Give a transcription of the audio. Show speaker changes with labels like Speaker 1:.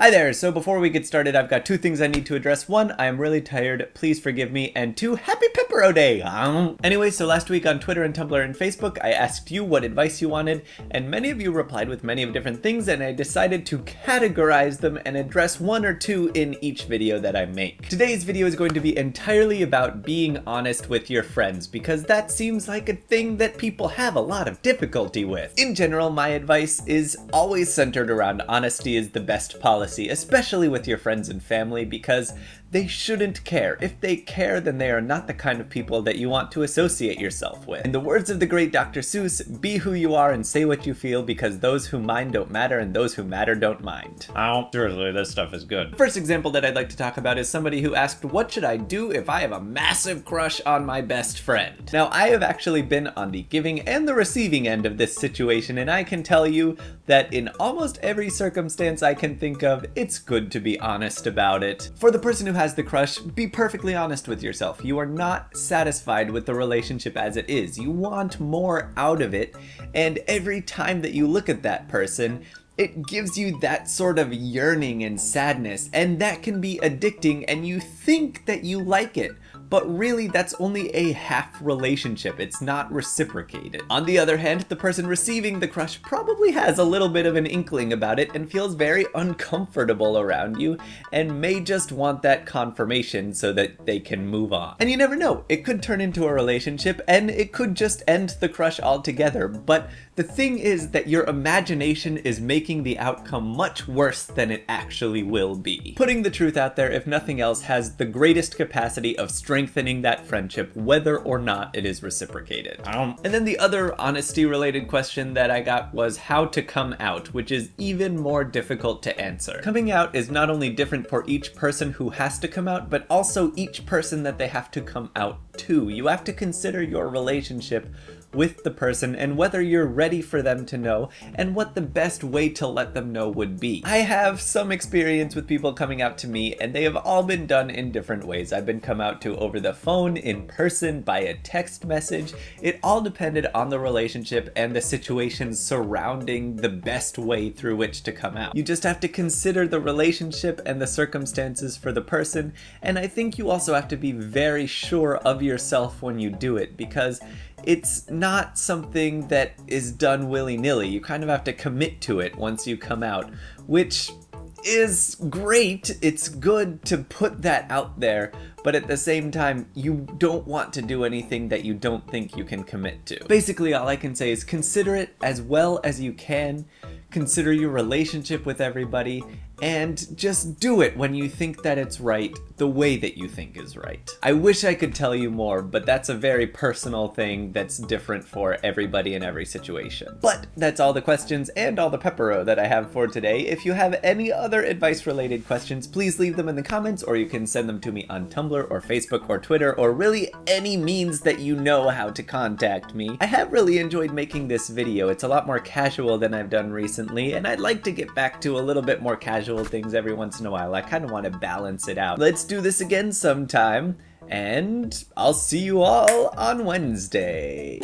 Speaker 1: Hi there, so before we get started, I've got two things I need to address. One, I am really tired, please forgive me, and two, happy Pepero Day! Anyway, so last week on Twitter and Tumblr and Facebook, I asked you what advice you wanted, and many of you replied with many of different things, and I decided to categorize them and address one or two in each video that I make. Today's video is going to be entirely about being honest with your friends, because that seems like a thing that people have a lot of difficulty with. In general, my advice is always centered around honesty is the best policy, especially with your friends and family, because they shouldn't care. If they care, then they are not the kind of people that you want to associate yourself with. In the words of the great Dr. Seuss, be who you are and say what you feel, because those who mind don't matter and those who matter don't mind. Oh, seriously, this stuff is good. First example that I'd like to talk about is somebody who asked, what should I do if I have a massive crush on my best friend? Now, I have actually been on the giving and the receiving end of this situation, and I can tell you that in almost every circumstance I can think of, it's good to be honest about it. For the person who has the crush, be perfectly honest with yourself. You are not satisfied with the relationship as it is. You want more out of it, and every time that you look at that person, it gives you that sort of yearning and sadness, and that can be addicting, and you think that you like it. But really, that's only a half relationship. It's not reciprocated. On the other hand, the person receiving the crush probably has a little bit of an inkling about it and feels very uncomfortable around you and may just want that confirmation so that they can move on. And you never know, it could turn into a relationship and it could just end the crush altogether. But the thing is that your imagination is making the outcome much worse than it actually will be. Putting the truth out there, if nothing else, has the greatest capacity of strengthening that friendship, whether or not it is reciprocated. And then the other honesty-related question that I got was how to come out, which is even more difficult to answer. Coming out is not only different for each person who has to come out, but also each person that they have to come out to. You have to consider your relationship with the person and whether you're ready for them to know and what the best way to let them know would be. I have some experience with people coming out to me, and they have all been done in different ways. I've been come out to over the phone, in person, by a text message. It all depended on the relationship and the situation surrounding the best way through which to come out. You just have to consider the relationship and the circumstances for the person, and I think you also have to be very sure of yourself when you do it, because it's not something that is done willy-nilly. You kind of have to commit to it once you come out, which is great. It's good to put that out there, but at the same time, you don't want to do anything that you don't think you can commit to. Basically, all I can say is consider it as well as you can, consider your relationship with everybody, and just do it when you think that it's right, the way that you think is right. I wish I could tell you more, but that's a very personal thing that's different for everybody in every situation. But that's all the questions and all the Pepero that I have for today. If you have any other advice-related questions, please leave them in the comments, or you can send them to me on Tumblr or Facebook or Twitter, or really any means that you know how to contact me. I have really enjoyed making this video. It's a lot more casual than I've done recently, and I'd like to get back to a little bit more casual things every once in a while. I kind of want to balance it out. Let's do this again sometime, and I'll see you all on Wednesday.